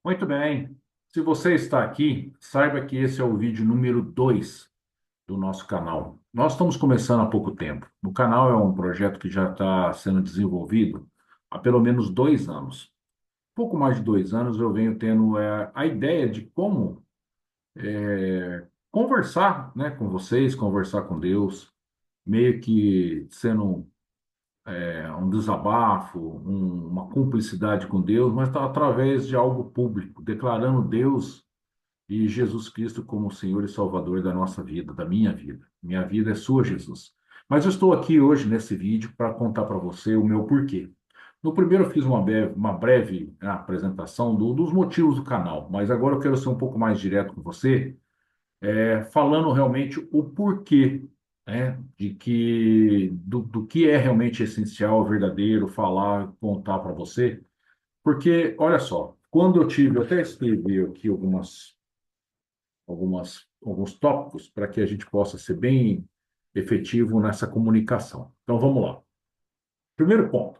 Muito bem. Se você está aqui, saiba que esse é o vídeo número 2 do nosso canal. Nós estamos começando há pouco tempo. O canal é um projeto que já está sendo desenvolvido há pelo menos 2 anos. Pouco mais de 2 anos eu venho tendo a ideia de como conversar, né, com vocês, conversar com Deus, meio que sendo um desabafo, uma cumplicidade com Deus, mas tá através de algo público, declarando Deus e Jesus Cristo como Senhor e Salvador da nossa vida, da minha vida. Minha vida é sua, Jesus. Mas eu estou aqui hoje nesse vídeo para contar para você o meu porquê. No primeiro eu fiz uma breve apresentação dos motivos do canal, mas agora eu quero ser um pouco mais direto com você, falando realmente o porquê, né, do que é realmente essencial, verdadeiro, falar, contar para você. Porque, olha só, quando eu até escrevi aqui alguns tópicos para que a gente possa ser bem efetivo nessa comunicação. Então, vamos lá. Primeiro ponto.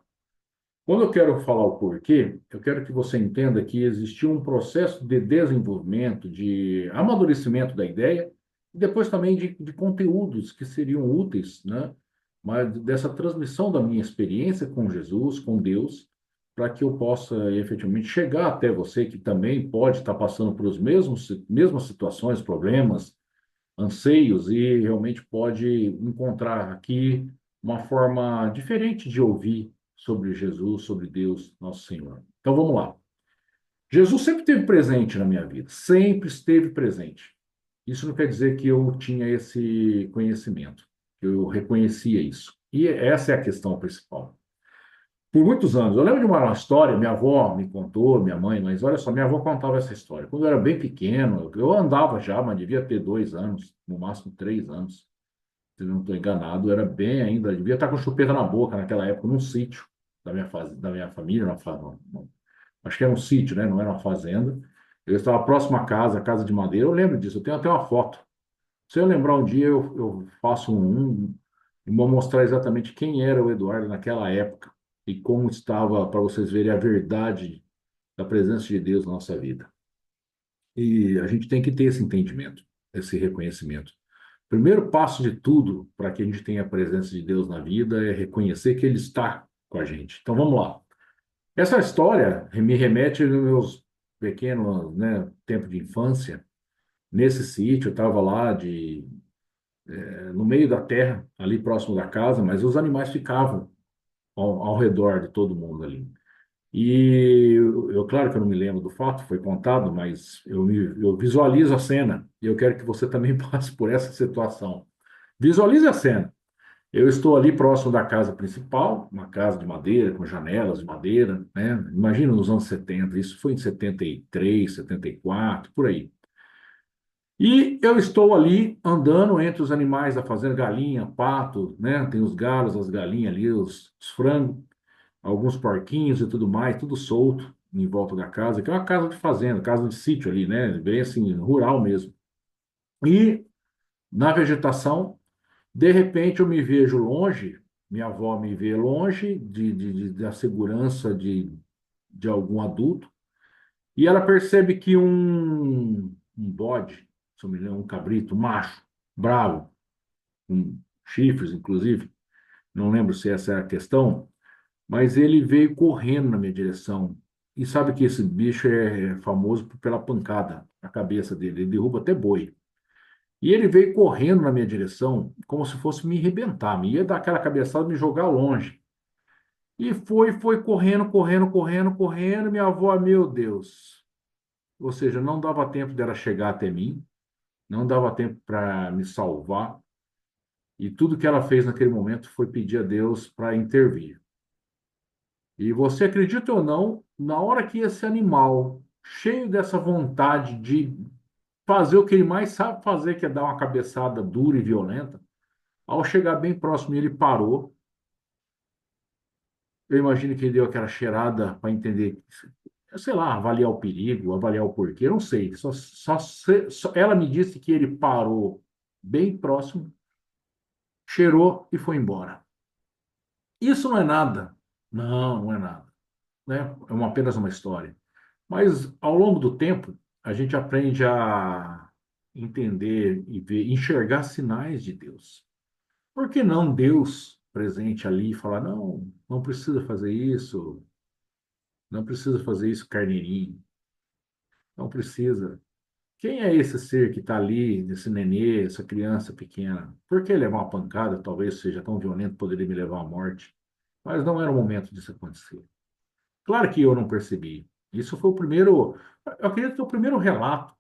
Quando eu quero falar o porquê, eu quero que você entenda que existiu um processo de desenvolvimento, de amadurecimento da ideia, e depois também de conteúdos que seriam úteis, né? Mas dessa transmissão da minha experiência com Jesus, com Deus, para que eu possa efetivamente chegar até você, que também pode estar passando por mesmas situações, problemas, anseios e realmente pode encontrar aqui uma forma diferente de ouvir sobre Jesus, sobre Deus, nosso Senhor. Então vamos lá. Jesus sempre esteve presente na minha vida, sempre esteve presente. Isso não quer dizer que eu tinha esse conhecimento, que eu reconhecia isso. E essa é a questão principal. Por muitos anos, eu lembro de uma história, minha avó me contou, minha mãe, mas olha só, minha avó contava essa história. Quando eu era bem pequeno, eu andava já, mas devia ter 2 anos, no máximo 3 anos, se eu não estou enganado, era bem ainda, devia estar com chupeta na boca naquela época, num sítio da minha família, acho que era um sítio, né? Não era uma fazenda. Eu estava próximo à casa, a casa de madeira, eu lembro disso, eu tenho até uma foto. Se eu lembrar um dia, eu faço e vou mostrar exatamente quem era o Eduardo naquela época e como estava, para vocês verem a verdade da presença de Deus na nossa vida. E a gente tem que ter esse entendimento, esse reconhecimento. O primeiro passo de tudo para que a gente tenha a presença de Deus na vida é reconhecer que Ele está com a gente. Então vamos lá. Essa história me remete aos meus pequenos, né, tempo de infância. Nesse sítio, eu estava lá no meio da terra, ali próximo da casa, mas os animais ficavam ao redor de todo mundo ali. E claro que eu não me lembro do fato, foi contado, mas eu visualizo a cena e eu quero que você também passe por essa situação. Visualize a cena. Eu estou ali próximo da casa principal, uma casa de madeira, com janelas de madeira, né? Imagina nos anos 70, isso foi em 73, 74, por aí. E eu estou ali andando entre os animais da fazenda, galinha, pato, né? Tem os galos, as galinhas ali, os frangos, alguns porquinhos e tudo mais, tudo solto em volta da casa, que é uma casa de fazenda, casa de sítio ali, né? Bem assim, rural mesmo. E na vegetação, de repente eu me vejo longe, minha avó me vê longe da segurança de algum adulto, e ela percebe que um bode, se eu me lembro, um cabrito, um macho, bravo, com chifres, inclusive, não lembro se essa é a questão, mas ele veio correndo na minha direção. E sabe que esse bicho é famoso pela pancada na cabeça dele, ele derruba até boi. E ele veio correndo na minha direção, como se fosse me arrebentar, me ia dar aquela cabeçada e me jogar longe. E foi correndo, correndo, correndo, correndo. Minha avó, meu Deus. Ou seja, não dava tempo dela chegar até mim, não dava tempo para me salvar. E tudo que ela fez naquele momento foi pedir a Deus para intervir. E você acredita ou não, na hora que esse animal, cheio dessa vontade de fazer o que ele mais sabe fazer, que é dar uma cabeçada dura e violenta, ao chegar bem próximo, ele parou. Eu imagino que ele deu aquela cheirada para entender, sei lá, avaliar o perigo, avaliar o porquê, eu não sei. Ela me disse que ele parou bem próximo, cheirou e foi embora. Isso não é nada. Não, não é nada. Né? Apenas uma história. Mas ao longo do tempo, a gente aprende a entender e ver, enxergar sinais de Deus. Por que não Deus presente ali e falar, não, não precisa fazer isso, não precisa fazer isso, carneirinho, não precisa. Quem é esse ser que está ali, esse nenê, essa criança pequena? Por que levar uma pancada, talvez seja tão violento, poderia me levar à morte? Mas não era o momento disso acontecer. Claro que eu não percebi. Isso foi o primeiro, eu acredito que é o primeiro relato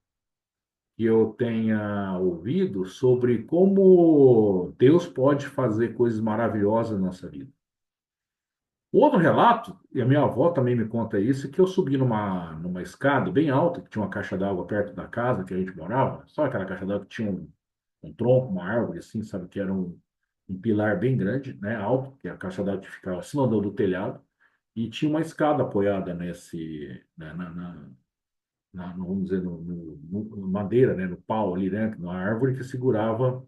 que eu tenha ouvido sobre como Deus pode fazer coisas maravilhosas na nossa vida. O outro relato, e a minha avó também me conta isso, é que eu subi numa escada bem alta, que tinha uma caixa d'água perto da casa que a gente morava. Sabe aquela caixa d'água que tinha um tronco, uma árvore assim, sabe, que era um pilar bem grande, né, alto, que é a caixa d'água que ficava acima do telhado, e tinha uma escada apoiada né, vamos dizer, no madeira, né, no pau ali, né, na árvore que segurava,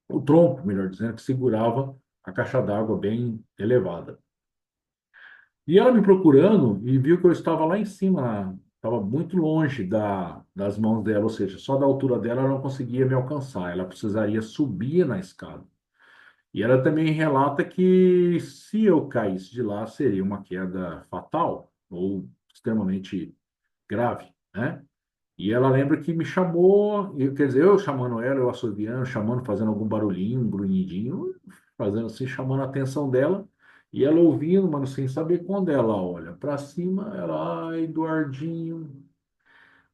o tronco, melhor dizendo, que segurava a caixa d'água bem elevada. E ela me procurando e viu que eu estava lá em cima, estava muito longe das mãos dela, ou seja, só da altura dela ela não conseguia me alcançar, ela precisaria subir na escada. E ela também relata que se eu caísse de lá seria uma queda fatal ou extremamente grave, né? E ela lembra que me chamou, quer dizer, eu chamando ela, eu assoviando, chamando, fazendo algum barulhinho, um grunhidinho, fazendo assim, chamando a atenção dela, e ela ouvindo, mas sem saber quando ela olha para cima, ela, ai, Eduardinho,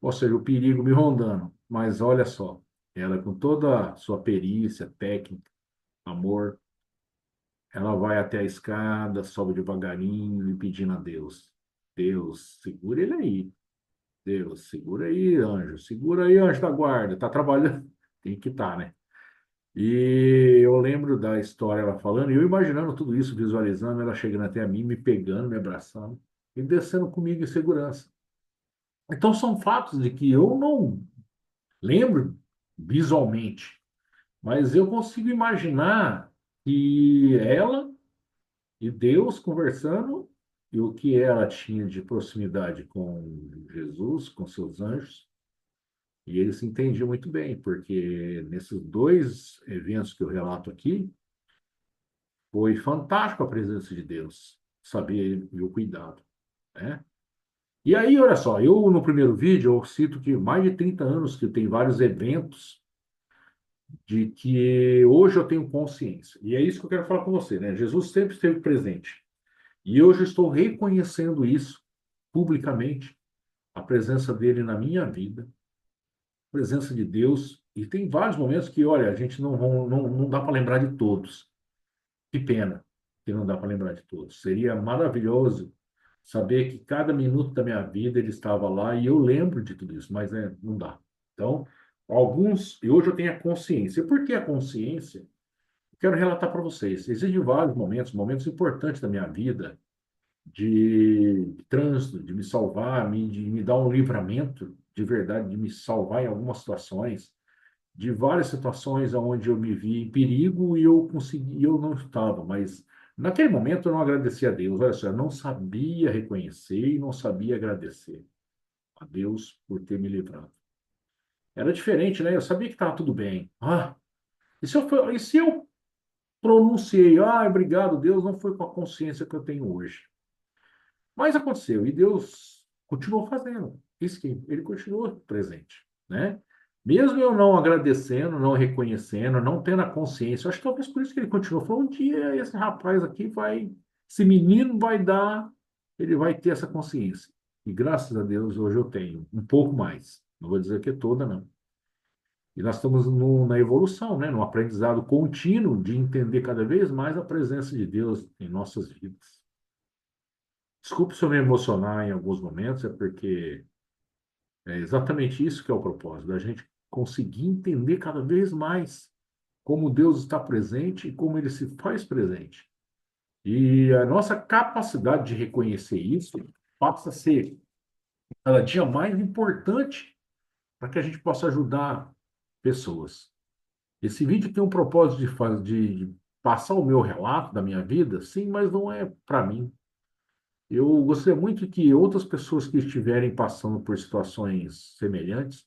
ou seja, o perigo me rondando. Mas olha só, ela com toda a sua perícia, técnica, amor, ela vai até a escada, sobe devagarinho e pedindo a Deus, Deus, segura ele aí. Deus, segura aí, anjo da guarda, tá trabalhando, tem que estar, né? E eu lembro da história ela falando, e eu imaginando tudo isso, visualizando ela chegando até a mim, me pegando, me abraçando e descendo comigo em segurança. Então são fatos de que eu não lembro visualmente, mas eu consigo imaginar que ela e Deus conversando e o que ela tinha de proximidade com Jesus, com seus anjos. E eles se entendiam muito bem, porque nesses dois eventos que eu relato aqui, foi fantástico a presença de Deus, saber e o cuidado, né? E aí, olha só, eu no primeiro vídeo eu cito que mais de 30 anos que tem vários eventos de que hoje eu tenho consciência. E é isso que eu quero falar com você, né? Jesus sempre esteve presente. E hoje eu estou reconhecendo isso publicamente, a presença dele na minha vida, presença de Deus. E tem vários momentos que, olha, a gente não dá para lembrar de todos. Que pena que não dá para lembrar de todos. Seria maravilhoso saber que cada minuto da minha vida ele estava lá e eu lembro de tudo isso, mas né, não dá. Então, alguns, e hoje eu tenho a consciência. E por que a consciência? Eu quero relatar para vocês. Existem vários momentos, momentos importantes da minha vida, de trânsito, de me salvar, de me dar um livramento de verdade, de me salvar em algumas situações, de várias situações onde eu me vi em perigo e eu consegui, eu não estava, mas naquele momento eu não agradeci a Deus. Olha só, eu não sabia reconhecer e não sabia agradecer a Deus por ter me livrado. Era diferente, né? Eu sabia que estava tudo bem. E se eu pronunciei, obrigado, Deus, não foi com a consciência que eu tenho hoje. Mas aconteceu, e Deus continuou fazendo. Isso que ele continuou presente, né? Mesmo eu não agradecendo, não reconhecendo, não tendo a consciência, eu acho que talvez por isso que ele continuou. Falou, um dia esse rapaz aqui vai, esse menino vai dar, ele vai ter essa consciência. E graças a Deus hoje eu tenho um pouco mais. Não vou dizer que é toda, não. E nós estamos na evolução, né? No aprendizado contínuo de entender cada vez mais a presença de Deus em nossas vidas. Desculpe se eu me emocionar em alguns momentos, é porque é exatamente isso que é o propósito, da gente conseguir entender cada vez mais como Deus está presente e como ele se faz presente. E a nossa capacidade de reconhecer isso passa a ser cada dia mais importante para que a gente possa ajudar pessoas. Esse vídeo tem um propósito de passar o meu relato da minha vida, sim, mas não é para mim. Eu gostaria muito que outras pessoas que estiverem passando por situações semelhantes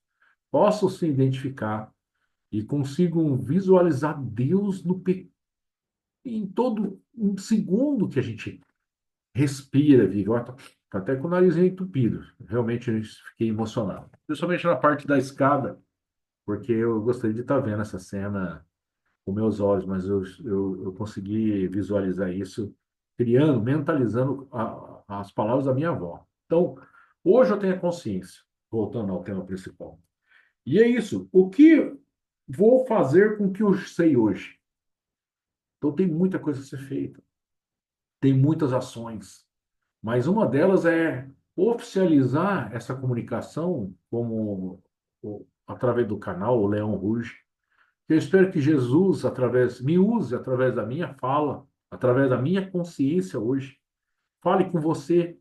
possam se identificar e consigam visualizar Deus em todo um segundo que a gente respira, vive. Ó, tá até com o nariz entupido. Realmente eu fiquei emocionado. Principalmente na parte da escada, porque eu gostaria de estar vendo essa cena com meus olhos, mas eu consegui visualizar isso, criando, mentalizando as palavras da minha avó. Então, hoje eu tenho a consciência, voltando ao tema principal. E é isso. O que vou fazer com o que eu sei hoje? Então, tem muita coisa a ser feita, tem muitas ações, mas uma delas é oficializar essa comunicação como através do canal o Leão Rouge. Eu espero que Jesus, me use através da minha fala, através da minha consciência hoje. Fale com você,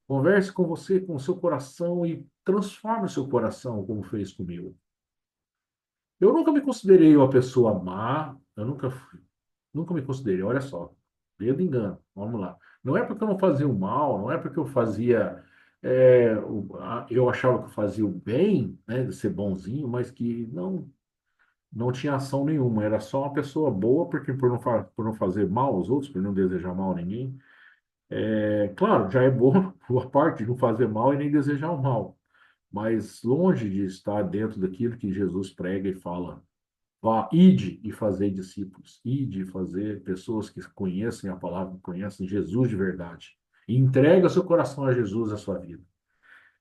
converse com você, com o seu coração e transforme o seu coração, como fez comigo. Eu nunca me considerei uma pessoa má, nunca me considerei, olha só, dedo engano, vamos lá. Não é porque eu não fazia o mal, não é porque eu fazia, eu achava que eu fazia o bem, né, de ser bonzinho, mas que não tinha ação nenhuma, era só uma pessoa boa, porque por não fazer mal aos outros, por não desejar mal a ninguém. É claro, já é boa boa parte de não fazer mal e nem desejar o mal, mas longe de estar dentro daquilo que Jesus prega e fala. Vá, ide e fazer discípulos, ide e fazer pessoas que conhecem a palavra, que conhecem Jesus de verdade. E entrega seu coração a Jesus, a sua vida.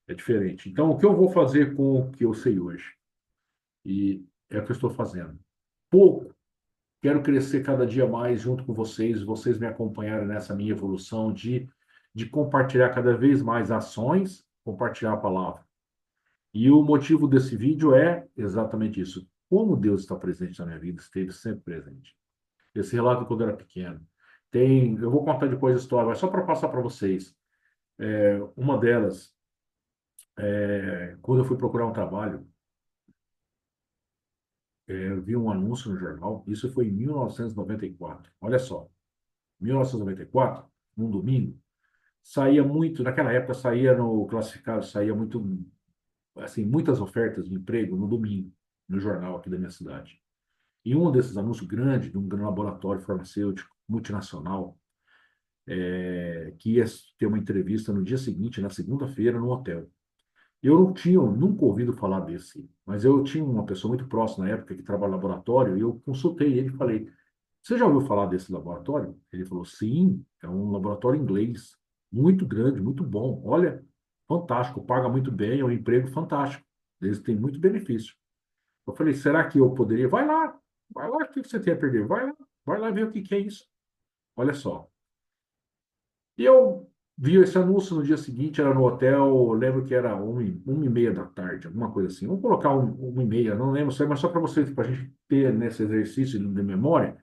É diferente. Então, o que eu vou fazer com o que eu sei hoje? E é o que eu estou fazendo. Pouco. Quero crescer cada dia mais junto com vocês me acompanharem nessa minha evolução de compartilhar cada vez mais ações, compartilhar a palavra. E o motivo desse vídeo é exatamente isso. Como Deus está presente na minha vida, esteve sempre presente. Esse relato quando eu era pequeno. Eu vou contar depois a história, mas só para passar para vocês. Uma delas, quando eu fui procurar um trabalho, eu vi um anúncio no jornal, isso foi em 1994. Olha só, 1994, num domingo, saía muito, naquela época saía no classificado, saía muito, assim, muitas ofertas de emprego no domingo, no jornal aqui da minha cidade. E um desses anúncios grandes, de um grande laboratório farmacêutico multinacional, que ia ter uma entrevista no dia seguinte, na segunda-feira, no hotel. Eu não tinha nunca ouvido falar desse, mas eu tinha uma pessoa muito próxima na época que trabalha no laboratório e eu consultei ele e falei: Você já ouviu falar desse laboratório? Ele falou: Sim, é um laboratório inglês, muito grande, muito bom. Olha, fantástico, paga muito bem, é um emprego fantástico. Eles têm muito benefício. Eu falei: Será que eu poderia? Vai lá, o que você tem a perder? Vai lá ver o que que é isso. Olha só. E eu vi esse anúncio no dia seguinte, era no hotel, eu lembro que era 1h30 da tarde, alguma coisa assim. Vamos colocar 1h30, não lembro, mas só para vocês, para a gente ter nesse exercício de memória,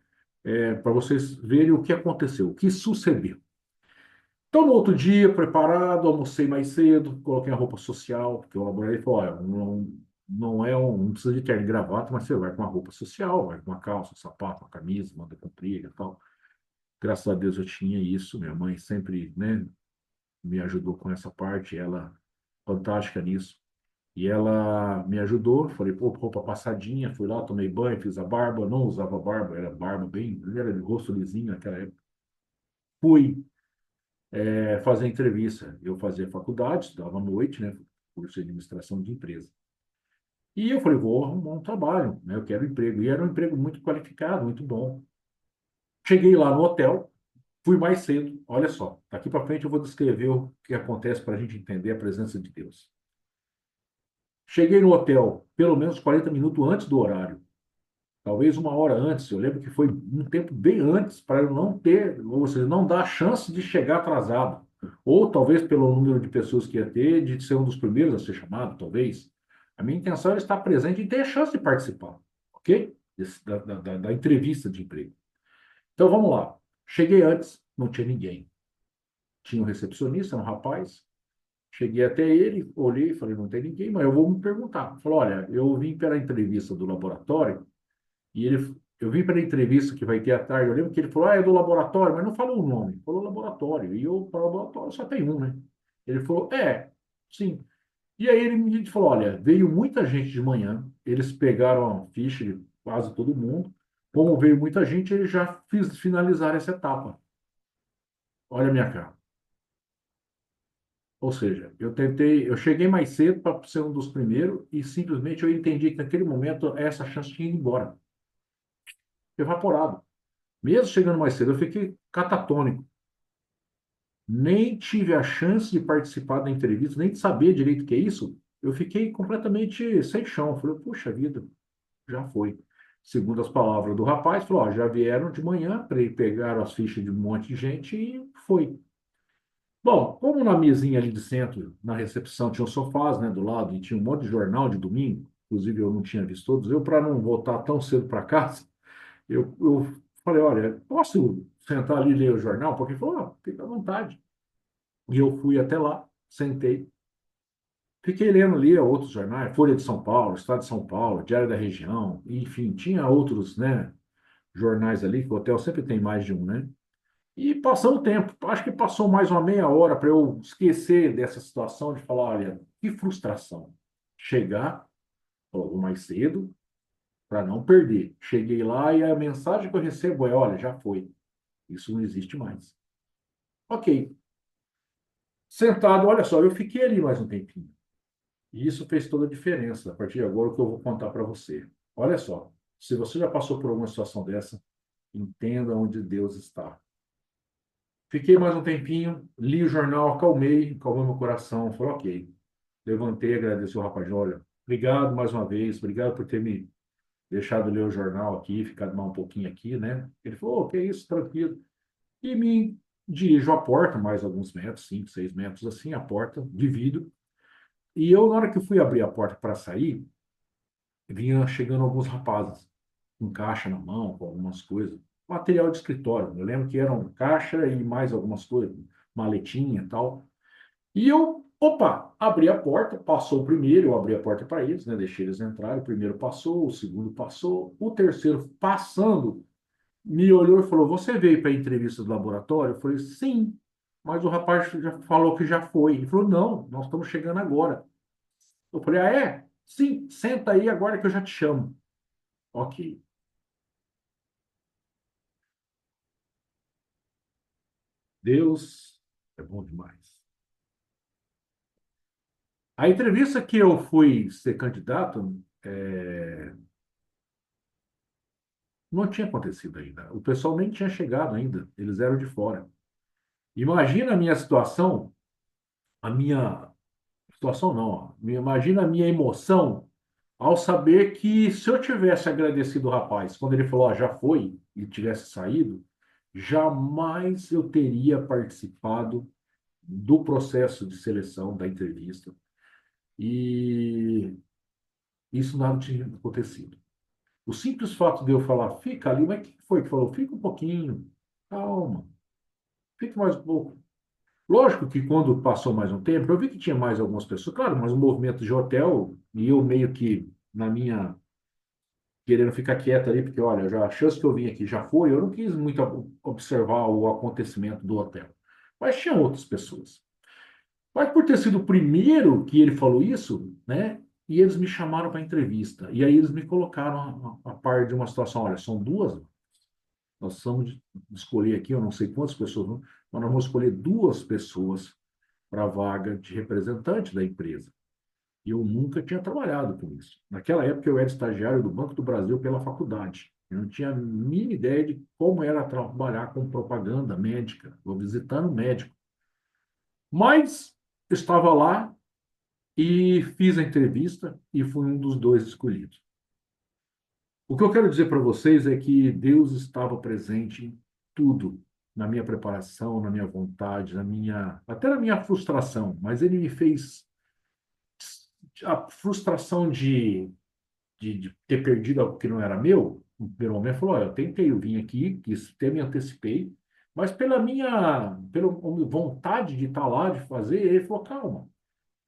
para vocês verem o que aconteceu, o que sucedeu. Então, no outro dia, preparado, almocei mais cedo, coloquei a roupa social, porque o laboratório falou, olha, não precisa de terno e gravata, mas você vai com uma roupa social, vai com uma calça, um sapato, uma camisa, manga comprida e tal. Graças a Deus eu tinha isso, minha mãe sempre, né, me ajudou com essa parte, ela fantástica nisso. E ela me ajudou, falei, pô, roupa passadinha, fui lá, tomei banho, fiz a barba, não usava barba, era barba bem, era de rosto lisinho naquela época. Fui fazer entrevista. Eu fazia faculdade, estudava à noite, né, curso de administração de empresa. E eu falei, vou arrumar um trabalho, né, eu quero um emprego. E era um emprego muito qualificado, muito bom. Cheguei lá no hotel, fui mais cedo, olha só, daqui para frente eu vou descrever o que acontece para a gente entender a presença de Deus. Cheguei no hotel pelo menos 40 minutos antes do horário, talvez uma hora antes. Eu lembro que foi um tempo bem antes para eu não ter, ou seja, não dar a chance de chegar atrasado. Ou talvez pelo número de pessoas que ia ter, de ser um dos primeiros a ser chamado, talvez. A minha intenção era estar presente e ter a chance de participar, ok? Da entrevista de emprego. Então vamos lá. Cheguei antes, não tinha ninguém. Tinha um recepcionista, um rapaz. Cheguei até ele, olhei e falei, não tem ninguém, mas eu vou me perguntar. Falou, olha, eu vim pela entrevista do laboratório e ele Eu vim para a entrevista que vai ter à tarde. Eu lembro que ele falou, ah, é do laboratório, mas não falou o nome. Falou laboratório. E eu, para o laboratório, só tem um, né? Ele falou, sim. E aí ele me falou, olha, veio muita gente de manhã, eles pegaram a ficha de quase todo mundo. Como veio muita gente, eles já finalizaram essa etapa. Olha a minha cara. Ou seja, eu cheguei mais cedo para ser um dos primeiros e simplesmente eu entendi que naquele momento essa chance tinha ido embora, evaporado. Mesmo chegando mais cedo, eu fiquei catatônico. Nem tive a chance de participar da entrevista, nem de saber direito o que é isso. Eu fiquei completamente sem chão. Falei, puxa vida, já foi. Segundo as palavras do rapaz, falou, ó, já vieram de manhã, pegaram as fichas de um monte de gente e foi. Bom, como na mesinha ali de centro, na recepção, tinha os sofás, né, do lado, e tinha um monte de jornal de domingo, inclusive eu não tinha visto todos, eu, para não voltar tão cedo para casa, eu falei, olha, posso sentar ali e ler o jornal? Porque ele falou, fica à vontade. E eu fui até lá, sentei, fiquei lendo ali outros jornais, Folha de São Paulo, Estado de São Paulo, Diário da Região, enfim, tinha outros, né, jornais ali, que o hotel sempre tem mais de um, né? E passou o tempo, acho que passou mais uma meia hora para eu esquecer dessa situação de falar, olha, que frustração. Chegar logo mais cedo para não perder. Cheguei lá e a mensagem que eu recebo é, olha, já foi. Isso não existe mais. Ok. Sentado, olha só, eu fiquei ali mais um tempinho. E isso fez toda a diferença. A partir de agora, o que eu vou contar para você. Olha só, se você já passou por alguma situação dessa, entenda onde Deus está. Fiquei mais um tempinho, li o jornal, acalmei, acalmou meu coração. Falei, ok. Levantei, agradeci o rapaz. Olha, obrigado mais uma vez, obrigado por ter me deixado ler o jornal aqui, ficado mais um pouquinho aqui, né? Ele falou, que é isso, tranquilo. E me dirijo à porta, mais alguns metros, 5, 6 metros assim, a porta de vidro. E eu, na hora que fui abrir a porta para sair, vinha chegando alguns rapazes, com caixa na mão, com algumas coisas. Material de escritório. Eu lembro que eram caixa e mais algumas coisas, maletinha e tal. E eu, opa, abri a porta, passou o primeiro, eu abri a porta para eles, né? Deixei eles entrarem. O primeiro passou, o segundo passou, o terceiro passando, me olhou e falou: Você veio para a entrevista do laboratório? Eu falei: Sim, mas o rapaz já falou que já foi. Ele falou: Não, nós estamos chegando agora. Eu falei: Ah, é? Sim, senta aí agora que eu já te chamo. Ok. Deus é bom demais. A entrevista que eu fui ser candidato, não tinha acontecido ainda. O pessoal nem tinha chegado ainda, eles eram de fora. Imagina a minha situação, a minha situação não, ó. Imagina a minha emoção ao saber que se eu tivesse agradecido o rapaz quando ele falou, já foi, e tivesse saído, jamais eu teria participado do processo de seleção da entrevista. E isso nada tinha acontecido. O simples fato de eu falar, fica ali, mas o que foi que falou? Fica um pouquinho, calma, fica mais um pouco. Lógico que quando passou mais um tempo, eu vi que tinha mais algumas pessoas, claro, mas um movimento de hotel, e eu meio que na minha querendo ficar quieto ali, porque olha, já a chance que eu vim aqui já foi, eu não quis muito observar o acontecimento do hotel. Mas tinha outras pessoas. Mas por ter sido o primeiro que ele falou isso, né? E eles me chamaram para entrevista. E aí eles me colocaram a par de uma situação, olha, são duas. Nós vamos escolher aqui, eu não sei quantas pessoas, mas nós vamos escolher duas pessoas para a vaga de representante da empresa. E eu nunca tinha trabalhado com isso. Naquela época eu era estagiário do Banco do Brasil pela faculdade. Eu não tinha a mínima ideia de como era trabalhar com propaganda médica, ou visitando médico. Mas estava lá e fiz a entrevista e fui um dos dois escolhidos. O que eu quero dizer para vocês é que Deus estava presente em tudo, na minha preparação, na minha vontade, até na minha frustração, mas ele me fez a frustração de ter perdido algo que não era meu, no primeiro momento, falou, olha, eu tentei, eu vim aqui, quis, até me antecipei, mas pela vontade de estar lá, de fazer, ele falou, calma.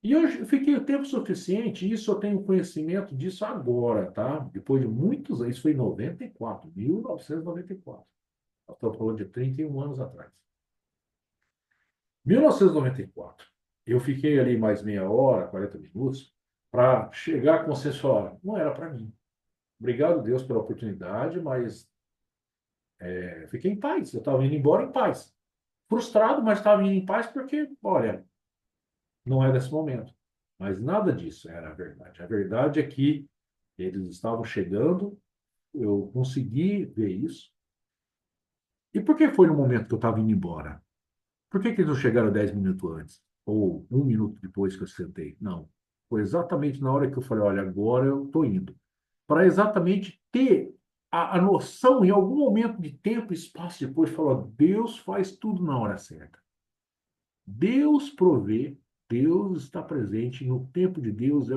E eu fiquei o tempo suficiente, isso eu tenho conhecimento disso agora, tá? Depois de muitos anos, isso foi em 94, 1994. Nós estamos falando de 31 anos atrás. 1994. Eu fiquei ali mais meia hora, 40 minutos, para chegar à consciência, olha, não era para mim. Obrigado, Deus, pela oportunidade, mas fiquei em paz. Eu estava indo embora em paz. Frustrado, mas estava indo em paz porque, olha, não é desse momento. Mas nada disso era a verdade. A verdade é que eles estavam chegando, eu consegui ver isso. E por que foi no momento que eu estava indo embora? Por que eles não chegaram 10 minutos antes? Ou um minuto depois que eu sentei? Não. Foi exatamente na hora que eu falei, olha, agora eu estou indo. Para exatamente ter a noção, em algum momento de tempo e espaço depois, falar, Deus faz tudo na hora certa. Deus provê, Deus está presente, no tempo de Deus é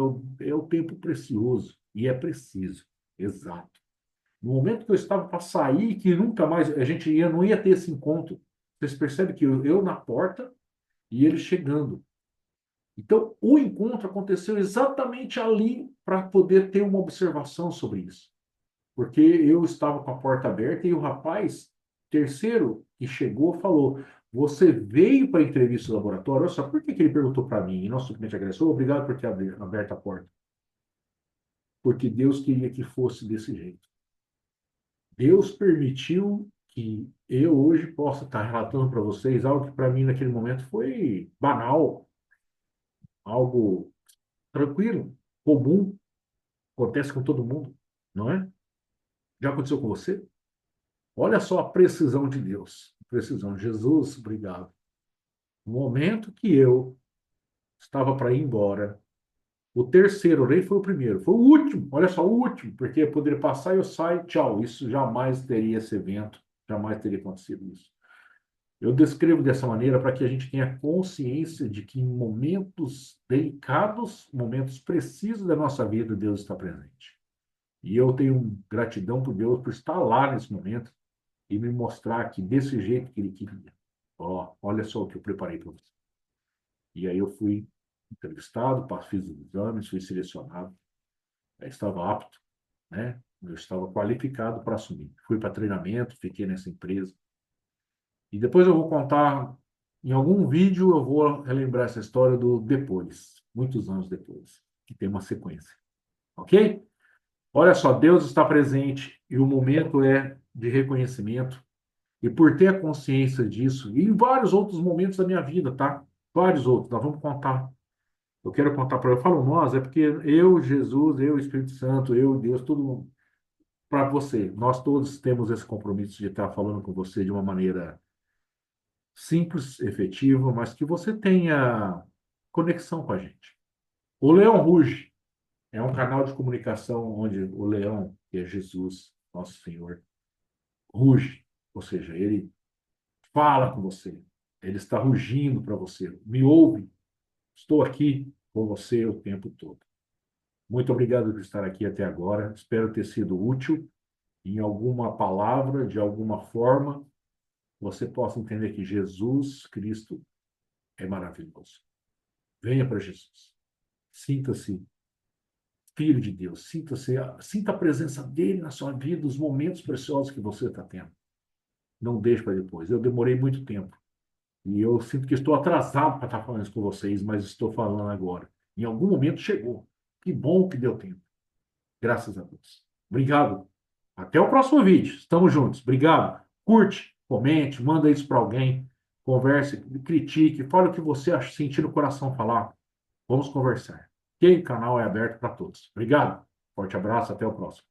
o tempo precioso, e é preciso, exato. No momento que eu estava para sair, que nunca mais a gente não ia ter esse encontro, vocês percebem que eu na porta e ele chegando. Então, o encontro aconteceu exatamente ali para poder ter uma observação sobre isso. Porque eu estava com a porta aberta e o rapaz, terceiro que chegou, falou: Você veio para a entrevista do laboratório? Olha só, por que ele perguntou para mim? E não simplesmente agradeceu, obrigado por ter aberto a porta. Porque Deus queria que fosse desse jeito. Deus permitiu que eu hoje possa estar relatando para vocês algo que para mim naquele momento foi banal, algo tranquilo, comum, acontece com todo mundo, não é? Já aconteceu com você? Olha só a precisão de Deus. Precisão. Jesus, obrigado. No momento que eu estava para ir embora, o terceiro rei foi o primeiro, foi o último, olha só, o último, porque eu poderia passar e eu saio, tchau. Isso jamais teria esse evento, jamais teria acontecido isso. Eu descrevo dessa maneira para que a gente tenha consciência de que em momentos delicados, momentos precisos da nossa vida, Deus está presente. E eu tenho gratidão por Deus por estar lá nesse momento e me mostrar que desse jeito que Ele queria. Ó, olha só o que eu preparei para você. E aí eu fui entrevistado, fiz os exames, fui selecionado, estava apto, né? Eu estava qualificado para assumir. Fui para treinamento, fiquei nessa empresa. E depois eu vou contar, em algum vídeo eu vou relembrar essa história do depois, muitos anos depois, que tem uma sequência. Ok? Olha só, Deus está presente e o momento é de reconhecimento. E por ter a consciência disso, e em vários outros momentos da minha vida, tá? Vários outros, nós vamos contar. Eu quero contar para eu falo nós, é porque eu, Jesus, eu, Espírito Santo, eu, Deus, tudo para você. Nós todos temos esse compromisso de estar falando com você de uma maneira simples, efetiva, mas que você tenha conexão com a gente. O Leão Ruge é um canal de comunicação onde o leão, que é Jesus, nosso Senhor, ruge, ou seja, ele fala com você, ele está rugindo para você, me ouve, estou aqui com você o tempo todo. Muito obrigado por estar aqui até agora, espero ter sido útil em alguma palavra, de alguma forma, você possa entender que Jesus Cristo é maravilhoso. Venha para Jesus. Sinta-se filho de Deus. Sinta a presença dele na sua vida, os momentos preciosos que você está tendo. Não deixe para depois. Eu demorei muito tempo. E eu sinto que estou atrasado para estar falando isso com vocês, mas estou falando agora. Em algum momento chegou. Que bom que deu tempo. Graças a Deus. Obrigado. Até o próximo vídeo. Estamos juntos. Obrigado. Curte, comente, manda isso para alguém. Converse, critique, fale o que você acha, sentir no coração falar. Vamos conversar. Ok? O canal é aberto para todos. Obrigado. Forte abraço. Até o próximo.